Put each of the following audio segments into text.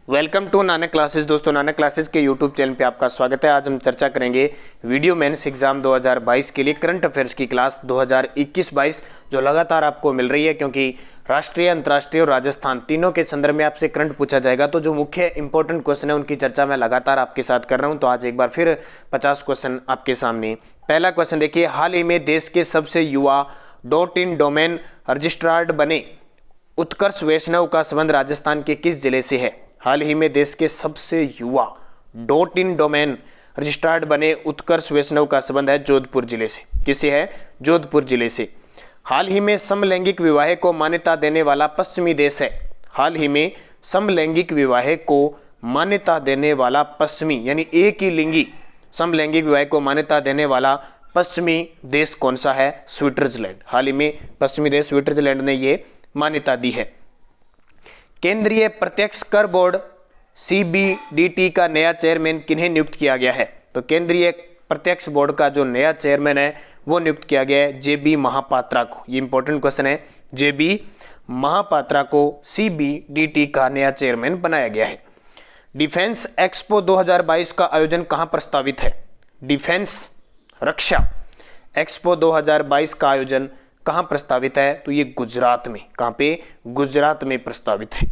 Welcome to Nanak classes. दोस्तों, Nanak classes के YouTube channel पे आपका स्वागत है। आज हम चर्चा करेंगे वीडियो मेंस एग्जाम 2022 के लिए करंट अफेयर्स की क्लास 2021-22 जो लगातार आपको मिल रही है, क्योंकि राष्ट्रीय, अंतर्राष्ट्रीय और राजस्थान तीनों के संदर्भ में आपसे करंट पूछा जाएगा। तो जो मुख्य इंपॉर्टेंट क्वेश्चन है उनकी चर्चा मैं लगातार आपके साथ कर रहा हूँ। तो आज एक बार फिर 50 क्वेश्चन आपके सामने। पहला क्वेश्चन देखिए, हाल ही में देश के सबसे युवा .in डोमेन रजिस्ट्रार्ड बने उत्कर्ष वैष्णव का संबंध राजस्थान के किस जिले से है? हाल ही में देश के सबसे युवा .in डोमेन रजिस्ट्रार्ड बने उत्कर्ष वैष्णव का संबंध है जोधपुर जिले से। किससे है? जोधपुर जिले से। हाल ही में समलैंगिक विवाह को मान्यता देने वाला पश्चिमी देश है। हाल ही में समलैंगिक विवाह को मान्यता देने वाला पश्चिमी यानी एक ही लिंगी समलैंगिक विवाह को मान्यता देने वाला पश्चिमी देश कौन सा है? स्विट्जरलैंड। हाल ही में पश्चिमी देश स्विट्जरलैंड ने ये मान्यता दी है। केंद्रीय प्रत्यक्ष कर बोर्ड CBDT का नया चेयरमैन किन्हें नियुक्त किया गया है? तो केंद्रीय प्रत्यक्ष बोर्ड का जो नया चेयरमैन है वो नियुक्त किया गया है JB महापात्रा को। ये इंपॉर्टेंट क्वेश्चन है। JB महापात्रा को CBDT का नया चेयरमैन बनाया गया है। डिफेंस एक्सपो 2022 का आयोजन कहां प्रस्तावित है? डिफेंस रक्षा एक्सपो 2022 का आयोजन कहां प्रस्तावित है? तो ये गुजरात में। कहां पे? गुजरात में प्रस्तावित है।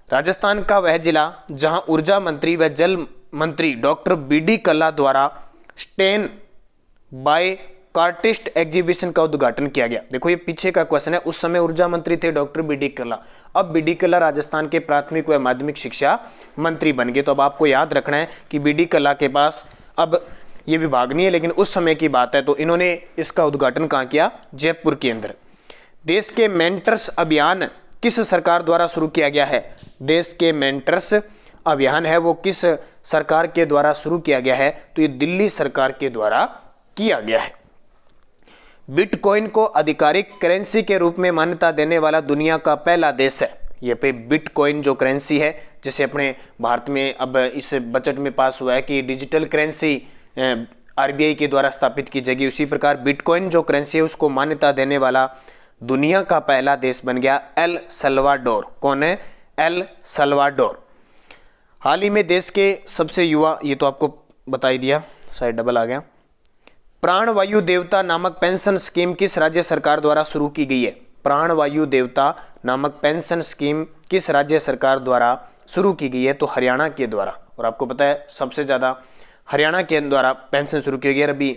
राजस्थान का वह जिला जहां ऊर्जा मंत्री व जल मंत्री डॉक्टर BD कल्ला द्वारा स्टेन बाय कार्टिस्ट एग्जीबिशन का उद्घाटन किया गया। देखो ये पीछे का क्वेश्चन है। उस समय ऊर्जा मंत्री थे डॉक्टर BD कल्ला। अब BD कल्ला राजस्थान के प्राथमिक व माध्यमिक शिक्षा मंत्री बन गए। तो अब आपको याद रखना है कि BD कल्ला के पास अब ये विभाग नहीं है, लेकिन उस समय की बात है। तो इन्होंने इसका उद्घाटन कहाँ किया? जयपुर के अंदर। देश के मेंटर्स अभियान किस सरकार द्वारा शुरू किया गया है? देश के मेंटर्स अभियान है वो किस सरकार के द्वारा शुरू किया गया है? तो ये दिल्ली सरकार के द्वारा किया गया है। बिटकॉइन को आधिकारिक करेंसी के रूप में मान्यता देने वाला दुनिया का पहला देश है। ये पे बिटकॉइन जो करेंसी है, जैसे अपने भारत में अब इस बजट में पास हुआ है कि डिजिटल करेंसी RBI के द्वारा स्थापित की जाएगी, उसी प्रकार बिटकॉइन जो करेंसी है उसको मान्यता देने वाला दुनिया का पहला देश बन गया एल सल्वाडोर। कौन है? El Salvador. हाल ही में देश के सबसे युवा, ये तो आपको बता ही दिया, शायद डबल आ गया। प्राणवायु देवता नामक पेंशन स्कीम किस राज्य सरकार द्वारा शुरू की गई है? प्राणवायु देवता नामक पेंशन स्कीम किस राज्य सरकार द्वारा शुरू की गई है? तो हरियाणा के द्वारा। और आपको पता है सबसे ज्यादा हरियाणा के द्वारा पेंशन शुरू की गई। अभी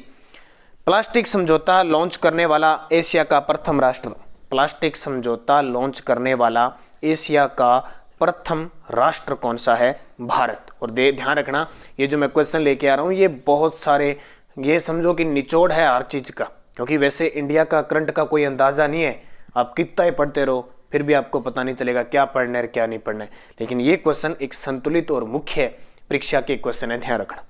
प्लास्टिक समझौता लॉन्च करने वाला एशिया का प्रथम राष्ट्र, प्लास्टिक समझौता लॉन्च करने वाला एशिया का प्रथम राष्ट्र कौन सा है? भारत। और ध्यान रखना, ये जो मैं क्वेश्चन लेके आ रहा हूँ ये बहुत सारे, ये समझो कि निचोड़ है हर चीज का, क्योंकि वैसे इंडिया का करंट का कोई अंदाजा नहीं है। आप कितना ही पढ़ते रहो फिर भी आपको पता नहीं चलेगा क्या पढ़ना है क्या नहीं पढ़ना है। लेकिन ये क्वेश्चन एक संतुलित और मुख्य परीक्षा के क्वेश्चन है, ध्यान रखना।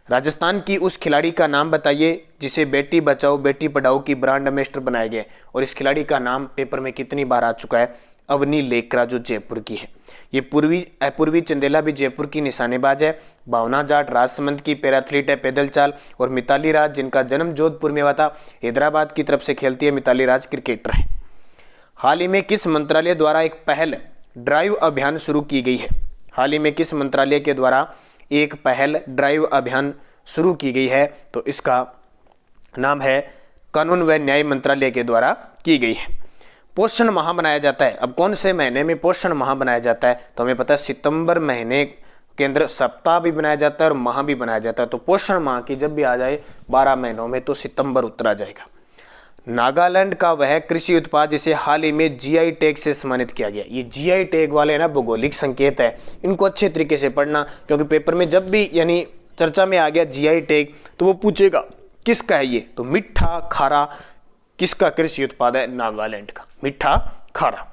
राजस्थान की उस खिलाड़ी का नाम बताइए जिसे बेटी बचाओ बेटी पढ़ाओ की ब्रांड एम्बेसडर बनाया गया। और इस खिलाड़ी का नाम पेपर में कितनी बार आ चुका है? अवनी लेकरा, जो जयपुर की है। ये पूर्वी चंदेला भी जयपुर की निशानेबाज है। भावना जाट राजसमंद की पैराथलीट है, पैदल चाल। और मिताली राज, जिनका जन्म जोधपुर में हुआ था, हैदराबाद की तरफ से खेलती है। मिताली राज क्रिकेटर है। हाल ही में किस मंत्रालय द्वारा एक पहल ड्राइव अभियान शुरू की गई है? हाल ही में किस मंत्रालय के द्वारा एक पहल ड्राइव अभियान शुरू की गई है? तो इसका नाम है कानून व न्याय मंत्रालय के द्वारा की गई है। पोषण माह मनाया जाता है। अब कौन से महीने में पोषण माह मनाया जाता है? तो हमें पता है सितंबर महीने के अंदर सप्ताह भी बनाया जाता है और माह भी बनाया जाता है। तो पोषण माह की जब भी आ जाए 12 महीनों में, तो सितंबर उतरा जाएगा। नागालैंड का वह कृषि उत्पाद जिसे हाल ही में GI टैग से सम्मानित किया गया। ये GI टैग वाले ना भौगोलिक संकेत है, इनको अच्छे तरीके से पढ़ना, क्योंकि पेपर में जब भी यानी चर्चा में आ गया GI टैग तो वो पूछेगा किसका है ये? तो मीठा खारा किसका कृषि उत्पाद है? नागालैंड का मीठा खारा।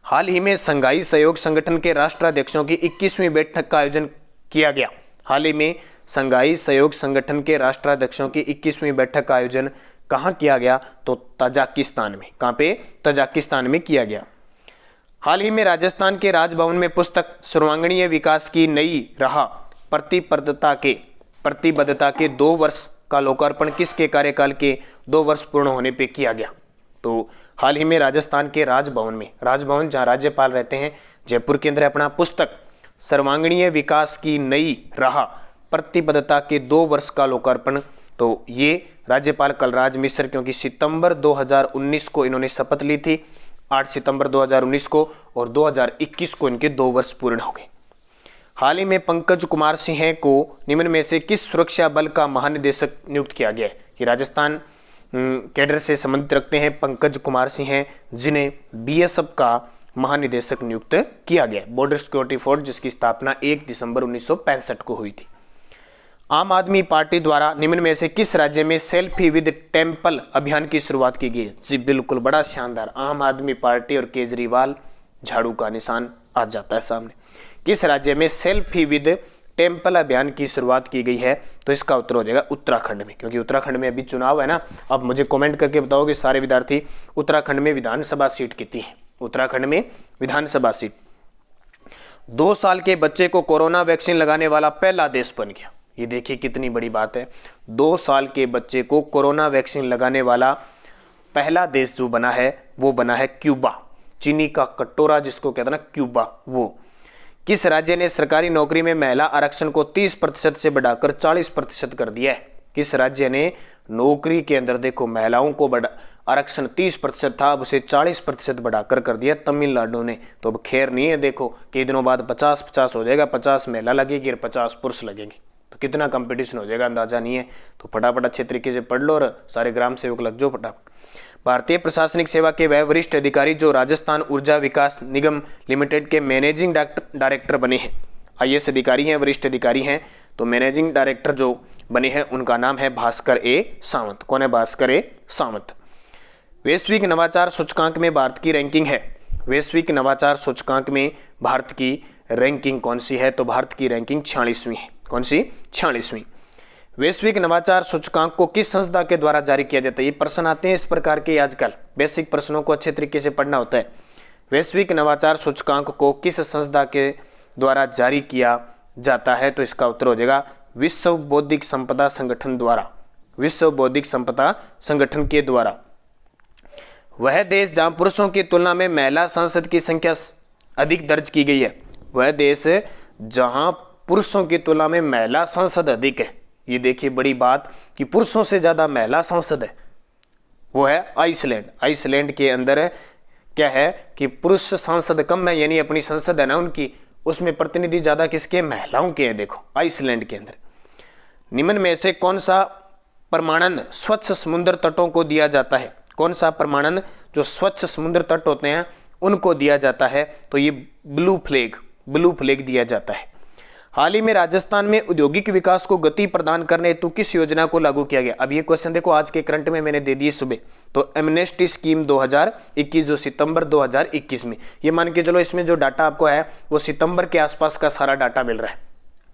हाल ही में संघाई सहयोग संगठन के राष्ट्राध्यक्षों की 21वीं बैठक का आयोजन किया गया। हाल ही में संघाई सहयोग संगठन के राष्ट्राध्यक्षों की 21वीं बैठक का आयोजन कहाँ किया गया? तो तजाकिस्तान में। कहाँ पे? तजाकिस्तान में किया गया। हाल ही में राजस्थान के राजभवन में पुस्तक सर्वांगीण विकास की नई राह प्रतिबद्धता के 2 वर्ष का लोकार्पण किसके कार्यकाल के 2 वर्ष पूर्ण होने पे किया गया? तो हाल ही में राजस्थान के राजभवन में, राजभवन जहाँ राज्यपाल रहते हैं, जयपुर के अंदर है अपना पुस्तक सर्वांगीण विकास की नई राह प्रतिबद्धता के 2 वर्ष का लोकार्पण। तो ये राज्यपाल कलराज मिश्र, क्योंकि सितंबर 2019 को इन्होंने शपथ ली थी, 8 सितंबर 2019 को, और 2021 को इनके 2 वर्ष पूर्ण हो गए। हाल ही में पंकज कुमार सिंह को निम्न में से किस सुरक्षा बल का महानिदेशक नियुक्त किया गया है? कि राजस्थान कैडर से संबंधित रखते हैं पंकज कुमार सिंह, जिन्हें बीएसएफ का महानिदेशक नियुक्त किया गया, बॉर्डर सिक्योरिटी फोर्स, जिसकी स्थापना 1 दिसंबर 1965 को हुई थी। आम आदमी पार्टी द्वारा निम्न में से किस राज्य में सेल्फी विद टेम्पल अभियान की शुरुआत की गई है? जी बिल्कुल, बड़ा शानदार, आम आदमी पार्टी और केजरीवाल, झाड़ू का निशान आ जाता है सामने। किस राज्य में सेल्फी विद टेम्पल अभियान की शुरुआत की गई है? तो इसका उत्तर हो जाएगा उत्तराखंड में, क्योंकि उत्तराखंड में अभी चुनाव है ना। अब मुझे कमेंट करके बताओ कि सारे विद्यार्थी उत्तराखंड में विधानसभा सीट कितनी है? उत्तराखंड में विधानसभा सीट। 2 साल के बच्चे को कोरोना वैक्सीन लगाने वाला पहला देश बन गया। ये देखिए कितनी बड़ी बात है, 2 साल के बच्चे को कोरोना वैक्सीन लगाने वाला पहला देश जो बना है वो बना है क्यूबा। चीनी का कटोरा जिसको कहते हैं ना क्यूबा, वो। किस राज्य ने सरकारी नौकरी में महिला आरक्षण को 30% से बढ़ाकर 40% कर दिया है? किस राज्य ने नौकरी के अंदर देखो महिलाओं को आरक्षण 30% था, अब उसे 40% बढ़ाकर कर दिया तमिलनाडु ने। तो अब खैर नहीं है, देखो कई दिनों बाद 50-50 हो जाएगा, 50 महिला लगेगी और 50 पुरुष लगेंगे, तो कितना कंपटीशन हो जाएगा अंदाजा नहीं है। तो फटाफट अच्छे तरीके से पढ़ लो और सारे ग्राम सेवक लग जाओ फटाफट। भारतीय प्रशासनिक सेवा के वह वरिष्ठ अधिकारी जो राजस्थान ऊर्जा विकास निगम लिमिटेड के मैनेजिंग डायरेक्टर बने हैं, आईएएस अधिकारी हैं, वरिष्ठ अधिकारी हैं, तो मैनेजिंग डायरेक्टर जो बने हैं उनका नाम है भास्कर ए सावंत। कौन है? भास्कर ए सावंत। वैश्विक नवाचार सूचकांक में भारत की रैंकिंग है, वैश्विक नवाचार सूचकांक में भारत की रैंकिंग कौन सी है? तो भारत की रैंकिंग 46वीं है। कौन सी? 46वीं। वैश्विक नवाचार सूचकांक को किस संस्था के द्वारा जारी किया जाता है? ये प्रश्न आते हैं इस प्रकार के आजकल, बेसिक प्रश्नों को अच्छे तरीके से पढ़ना होता है। वैश्विक नवाचार सूचकांक को किस संस्था के द्वारा जारी किया जाता है? तो इसका उत्तर हो जाएगा विश्व बौद्धिक संपदा संगठन द्वारा, विश्व बौद्धिक संपदा संगठन के द्वारा। वह देश जहां पुरुषों की तुलना में महिला सांसद की संख्या अधिक दर्ज की गई है, वह देश जहां पुरुषों की तुलना में महिला सांसद अधिक है, ये देखिए बड़ी बात कि पुरुषों से ज्यादा महिला सांसद है, वो है आइसलैंड। आइसलैंड के अंदर क्या है कि पुरुष सांसद कम है, यानी अपनी संसद है ना उनकी, उसमें प्रतिनिधि ज्यादा किसके? महिलाओं के हैं। देखो आइसलैंड के अंदर। निम्न में से कौन सा प्रमाणन स्वच्छ समुद्र तटों को दिया जाता है? कौन सा प्रमाणन जो स्वच्छ समुद्र तट होते हैं उनको दिया जाता है? तो ये ब्लू फ्लैग दिया जाता है। हाल ही में राजस्थान में औद्योगिक विकास को गति प्रदान करने हेतु किस योजना को लागू किया गया? अब ये क्वेश्चन देखो आज के करंट में मैंने दे दिए सुबह। तो एमनेस्टी स्कीम 2021 जो सितंबर 2021 में, ये मान के चलो इसमें जो डाटा आपको है वो सितंबर के आसपास का सारा डाटा मिल रहा है,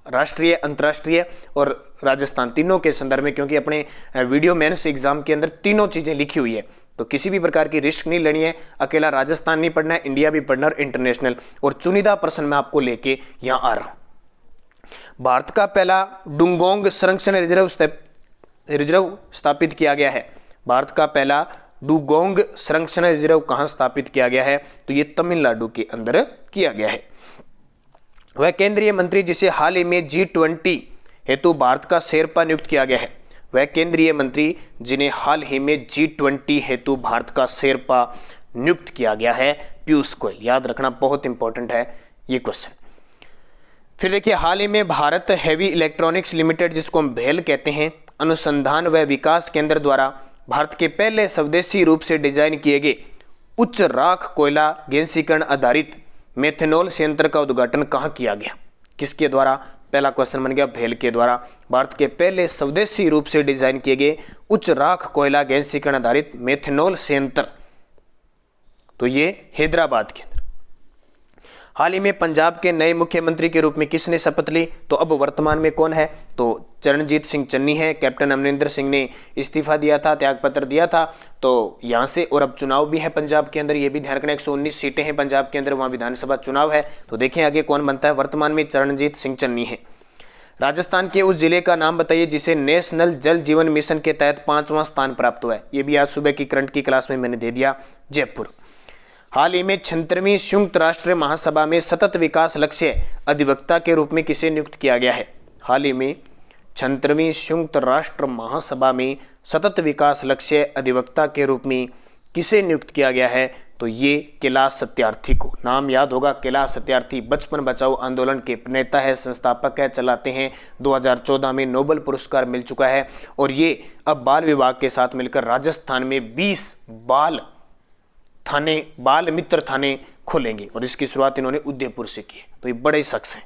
राष्ट्रीय, अंतर्राष्ट्रीय और राजस्थान तीनों के संदर्भ में, क्योंकि अपने वीडियो मेंस एग्जाम के अंदर तीनों चीजें लिखी हुई है। तो किसी भी प्रकार की रिस्क नहीं लेनी है, अकेला राजस्थान नहीं पढ़ना है, इंडिया भी पढ़ना और इंटरनेशनल, और चुनिंदा प्रश्न मैं आपको लेके यहाँ आ रहा हूँ। भारत का पहला डुंगोंग संरक्षण रिजर्व स्थापित किया गया है। भारत का पहला डुगोंग संरक्षण रिजर्व कहाँ स्थापित किया गया है? तो ये तमिलनाडु के अंदर किया गया है। वह केंद्रीय मंत्री जिसे हाल ही में G20 हेतु भारत का शेरपा नियुक्त किया गया है, वह केंद्रीय मंत्री जिन्हें हाल ही में G20 हेतु भारत का शेरपा नियुक्त किया गया है, पीयूष गोयल। याद रखना, बहुत इंपॉर्टेंट है ये क्वेश्चन। फिर देखिए, हाल ही में भारत हेवी इलेक्ट्रॉनिक्स लिमिटेड, जिसको हम भेल कहते हैं, अनुसंधान व विकास केंद्र द्वारा भारत के पहले स्वदेशी रूप से डिजाइन किए गए उच्च राख कोयला गैसीकरण आधारित मेथनॉल संयंत्र का उद्घाटन कहाँ किया गया? किसके द्वारा? पहला क्वेश्चन बन गया भेल के द्वारा। भारत के पहले स्वदेशी रूप से डिजाइन किए गए उच्च राख कोयला गैसीकरण आधारित मेथनॉल संयंत्र, तो ये हैदराबाद के अंदर। हाल ही में पंजाब के नए मुख्यमंत्री के रूप में किसने शपथ ली? तो अब वर्तमान में कौन है? तो चरणजीत सिंह चन्नी है। कैप्टन अमरिंदर सिंह ने इस्तीफा दिया था, त्यागपत्र दिया था, तो यहाँ से, और अब चुनाव भी है पंजाब के अंदर, ये भी ध्यान रखना, 119 सीटें हैं पंजाब के अंदर, वहाँ विधानसभा चुनाव है। तो देखें आगे कौन बनता है। वर्तमान में चरणजीत सिंह चन्नी है। राजस्थान के उस जिले का नाम बताइए जिसे नेशनल जल जीवन मिशन के तहत 5वां स्थान प्राप्त हुआ है। ये भी आज सुबह की करंट की क्लास में मैंने दे दिया, जयपुर। हाल ही में 76वीं संयुक्त राष्ट्र महासभा में सतत विकास लक्ष्य अधिवक्ता के रूप में किसे नियुक्त किया गया है? हाल ही में 76वीं संयुक्त राष्ट्र महासभा में सतत विकास लक्ष्य अधिवक्ता के रूप में किसे नियुक्त किया गया है? तो ये कैलाश सत्यार्थी को। नाम याद होगा, कैलाश सत्यार्थी बचपन बचाओ आंदोलन के प्रणेता है, संस्थापक है, चलाते हैं। 2014 में नोबेल पुरस्कार मिल चुका है और ये अब बाल विभाग के साथ मिलकर राजस्थान में 20 बाल मित्र थाने खोलेंगे और इसकी शुरुआत इन्होंने उदयपुर से की है। तो ये बड़े शख्स हैं।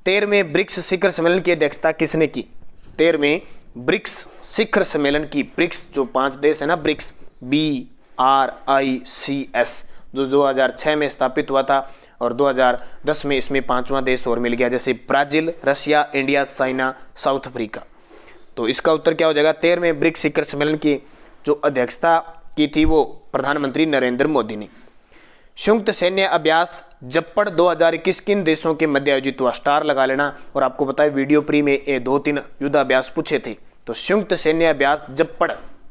13वें ब्रिक्स शिखर सम्मेलन की अध्यक्षता किसने की? 13वें ब्रिक्स शिखर सम्मेलन की, ब्रिक्स जो 5 देश है ना, ब्रिक्स BRICS, जो 2006 में स्थापित हुआ था और 2010 में इसमें 5वां देश और मिल गया, जैसे Brazil, Russia, India, China, south Africa. तो इसका उत्तर क्या हो जाएगा? 13वें ब्रिक्स शिखर सम्मेलन की जो अध्यक्षता की थी वो प्रधानमंत्री नरेंद्र मोदी ने। संयुक्त सैन्य अभ्यास जप्पड़ 2021 किन देशों के मध्य आयोजित हुआ? स्टार लगा लेना। और आपको पता है वीडियो प्री में 2-3 युद्धाभ्यास पूछे थे। तो संयुक्त सैन्य अभ्यास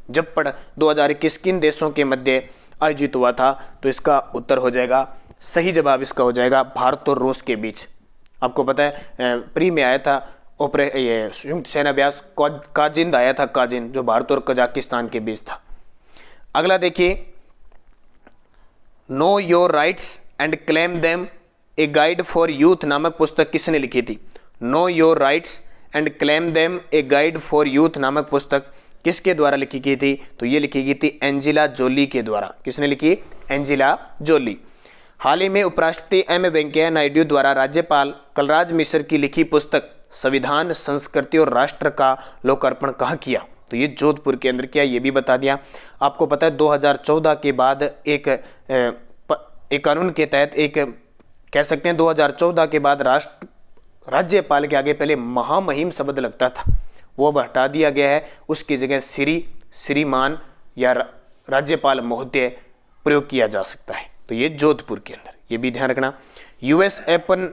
जप्पड़ 2021 किन देशों के मध्य आयोजित हुआ था? तो इसका उत्तर हो जाएगा, सही जवाब इसका हो जाएगा भारत और रूस के बीच। आपको पता है प्री में आया था ये संयुक्त सैन्य अभ्यास काजिंद आया था, काजिंद, जो भारत और कजाकिस्तान के बीच था। अगला देखिए, know your rights and claim them a guide for youth नामक पुस्तक किसने लिखी थी? Know your rights and claim them a guide for youth नामक पुस्तक किसके द्वारा लिखी गई थी? तो ये लिखी गई थी एंजिला जोली के द्वारा। किसने लिखी? एंजिला जोली। हाल ही में उपराष्ट्रपति एम वेंकैया नायडू द्वारा राज्यपाल कलराज मिश्र की लिखी पुस्तक संविधान, संस्कृति और राष्ट्र का लोकार्पण कहाँ किया? तो ये जोधपुर के अंदर किया, ये भी बता दिया। आपको पता है 2014 के बाद एक कानून के तहत एक कह सकते हैं 2014 के बाद राज्यपाल के आगे पहले महामहिम शब्द लगता था, वो अब हटा दिया गया है। उसकी जगह श्रीमान या राज्यपाल महोदय प्रयोग किया जा सकता है। तो ये जोधपुर के अंदर, ये भी ध्यान रखना। US ओपन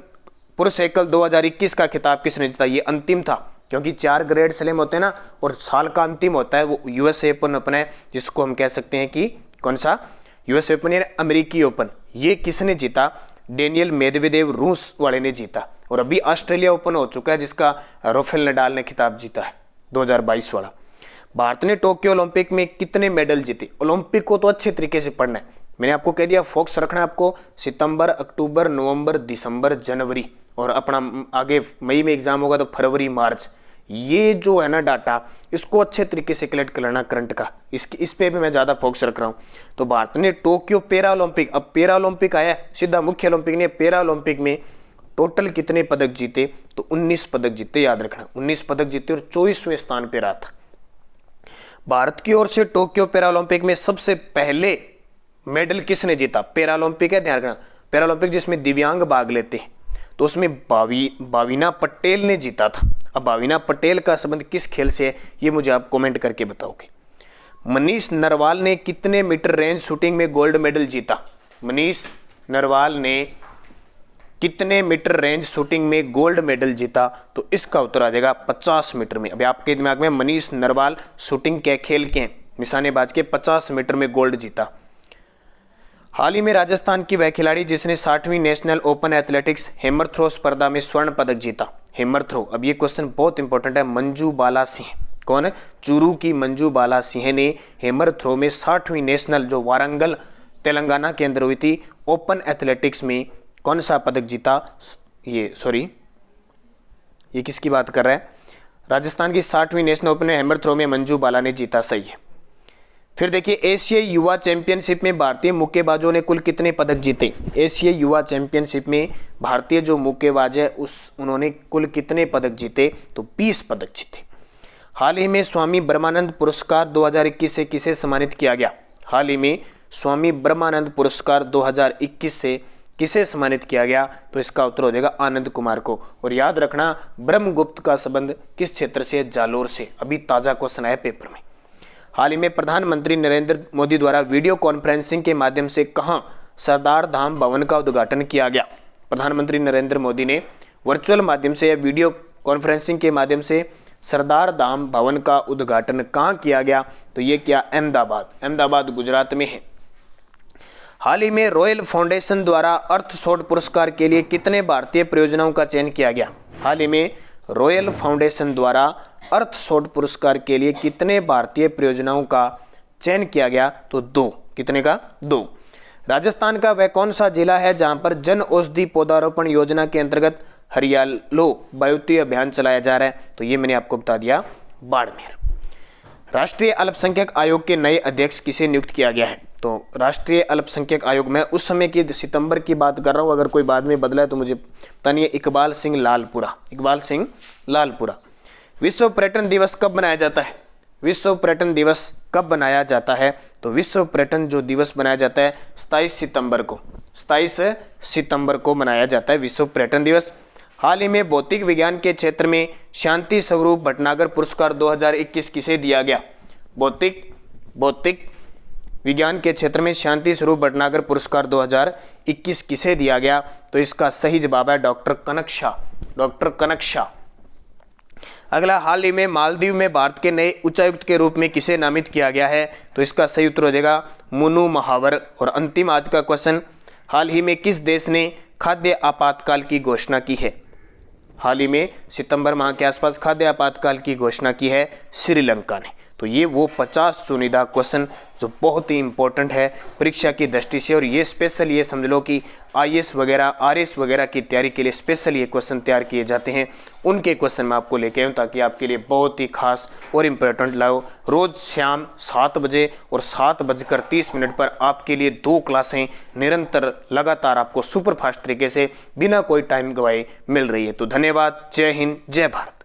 पुरुष एकल 2021 का खिताब किसने जीता? ये अंतिम था, क्योंकि 4 ग्रेड स्लैम होते हैं ना और साल का अंतिम होता है वो US ओपन ओपन है, जिसको हम कह सकते हैं कि कौन सा? US ओपन या अमेरिकी ओपन। ये किसने जीता? डेनियल मेदवेदेव रूस वाले ने जीता। और अभी ऑस्ट्रेलिया ओपन हो चुका है जिसका राफेल नडाल ने खिताब जीता है 2022 वाला। भारत ने टोक्यो ओलंपिक में कितने मेडल जीते? ओलंपिक को तो अच्छे तरीके से पढ़ना है, मैंने आपको कह दिया फोकस रखना है आपको सितंबर, अक्टूबर, नवंबर, दिसंबर, जनवरी, और अपना आगे मई में एग्जाम होगा तो फरवरी, मार्च। ये जो है ना डाटा, इसको अच्छे तरीके से कलेक्ट कर लेना करंट का, इस पे भी मैं ज़्यादा फोकस रख रहा हूँ। तो भारत ने टोक्यो पैरा ओलंपिक, अब पैरा ओलंपिक आया सीधा मुख्य ओलंपिक ने, पैरा ओलंपिक में टोटल कितने पदक जीते? तो 19 पदक जीते, याद रखना 19 पदक जीते और 24वें स्थान पे रहा था। भारत की ओर से टोक्यो पैरा ओलंपिक में सबसे पहले मेडल किसने जीता? पैरा ओलंपिक है, ध्यान रखना, पैरा ओलंपिक जिसमें दिव्यांग भाग लेते हैं, तो उसमें भाविना पटेल ने जीता था। अब भाविना पटेल का संबंध किस खेल से है ये मुझे आप कमेंट करके बताओगे। मनीष नरवाल ने कितने मीटर रेंज शूटिंग में गोल्ड मेडल जीता? मनीष नरवाल ने कितने मीटर रेंज शूटिंग में गोल्ड मेडल जीता? तो इसका उत्तर आ जाएगा 50 मीटर में। अभी आपके दिमाग में मनीष नरवाल शूटिंग के खेल के निशानेबाज के 50 मीटर में गोल्ड जीता। हाल ही में राजस्थान की वह खिलाड़ी जिसने 60वीं national open athletics hammer throw स्पर्धा में स्वर्ण पदक जीता? हेमर थ्रो, अब ये क्वेश्चन बहुत इंपॉर्टेंट है। मंजू बाला सिंह, कौन है? चूरू की मंजू बाला सिंह ने हेमर थ्रो में 60वीं नेशनल, जो वारंगल तेलंगाना के अंदर हुई थी, ओपन एथलेटिक्स में कौन सा पदक जीता? ये किसकी बात कर रहा है? राजस्थान की 60वीं नेशनल ओपन हेमर थ्रो में मंजू बाला ने जीता, सही है। फिर देखिए, एशियाई युवा चैंपियनशिप में भारतीय मुक्केबाजों ने कुल कितने पदक जीते? एशियाई युवा चैंपियनशिप में भारतीय जो मुक्केबाज है उन्होंने कुल कितने पदक जीते? तो 20 पदक जीते। हाल ही में स्वामी ब्रह्मानंद पुरस्कार 2021 से किसे सम्मानित किया गया? हाल ही में स्वामी ब्रह्मानंद पुरस्कार 2021 से किसे सम्मानित किया गया? तो इसका उत्तर हो जाएगा आनंद कुमार को। और याद रखना, ब्रह्मगुप्त का संबंध किस क्षेत्र से? जालोर से। अभी ताजा क्वेश्चन आया पेपर में। हाल ही में प्रधानमंत्री नरेंद्र मोदी द्वारा वीडियो कॉन्फ्रेंसिंग के माध्यम से कहां सरदार धाम भवन का उद्घाटन किया गया? प्रधानमंत्री नरेंद्र मोदी ने वर्चुअल माध्यम से या वीडियो कॉन्फ्रेंसिंग के माध्यम से सरदार धाम भवन का उद्घाटन कहां किया गया? तो ये किया अहमदाबाद गुजरात में है। हाल ही में रॉयल फाउंडेशन द्वारा अर्थशॉट पुरस्कार के लिए कितने भारतीय परियोजनाओं का चयन किया गया? हाल ही में रॉयल फाउंडेशन द्वारा अर्थशॉट पुरस्कार के लिए कितने भारतीय परियोजनाओं का चयन किया गया? तो 2। कितने का? 2। राजस्थान का वह कौन सा जिला है जहां पर जन औषधि पौधारोपण योजना के अंतर्गत हरियालो बायोटी अभियान चलाया जा रहा है? तो ये मैंने आपको बता दिया, बाड़मेर। राष्ट्रीय अल्पसंख्यक आयोग के नए अध्यक्ष किसे नियुक्त किया गया है? तो राष्ट्रीय अल्पसंख्यक आयोग में उस समय की सितंबर की बात कर रहा हूँ, अगर कोई बाद में बदला है तो मुझे पता नहीं है। इकबाल सिंह लालपुरा। इकबाल सिंह लालपुरा। विश्व पर्यटन दिवस कब मनाया जाता है? विश्व पर्यटन दिवस कब बनाया जाता है? तो विश्व पर्यटन जो दिवस बनाया जाता है 27 सितंबर को। 27 सितंबर को मनाया जाता है विश्व पर्यटन दिवस। हाल ही में भौतिक विज्ञान के क्षेत्र में शांति स्वरूप भटनागर पुरस्कार 2021 किसे दिया गया? भौतिक विज्ञान के क्षेत्र में शांति स्वरूप भटनागर पुरस्कार 2021 किसे दिया गया? तो इसका सही जवाब है डॉक्टर कनक शाह। डॉक्टर कनक शाह। अगला, हाल ही में मालदीव में भारत के नए उच्चायुक्त के रूप में किसे नामित किया गया है? तो इसका सही उत्तर हो जाएगा मुनु महावर। और अंतिम आज का क्वेश्चन, हाल ही में किस देश ने खाद्य आपातकाल की घोषणा की है? हाल ही में सितंबर माह के आसपास खाद्य आपातकाल की घोषणा की है श्रीलंका ने। तो ये वो 50 चुनिंदा क्वेश्चन जो बहुत ही इंपॉर्टेंट है परीक्षा की दृष्टि से, और ये स्पेशल ये समझ लो कि आईएएस वगैरह आरएएस वगैरह की तैयारी के लिए स्पेशल ये क्वेश्चन तैयार किए जाते हैं। उनके क्वेश्चन मैं आपको लेके आऊँ ताकि आपके लिए बहुत ही खास और इम्पोर्टेंट लाओ। रोज शाम 7 बजे और 7:30 पर आपके लिए 2 क्लासें निरंतर लगातार आपको सुपर फास्ट तरीके से बिना कोई टाइम गवाए मिल रही है। तो धन्यवाद। जय हिंद, जय भारत।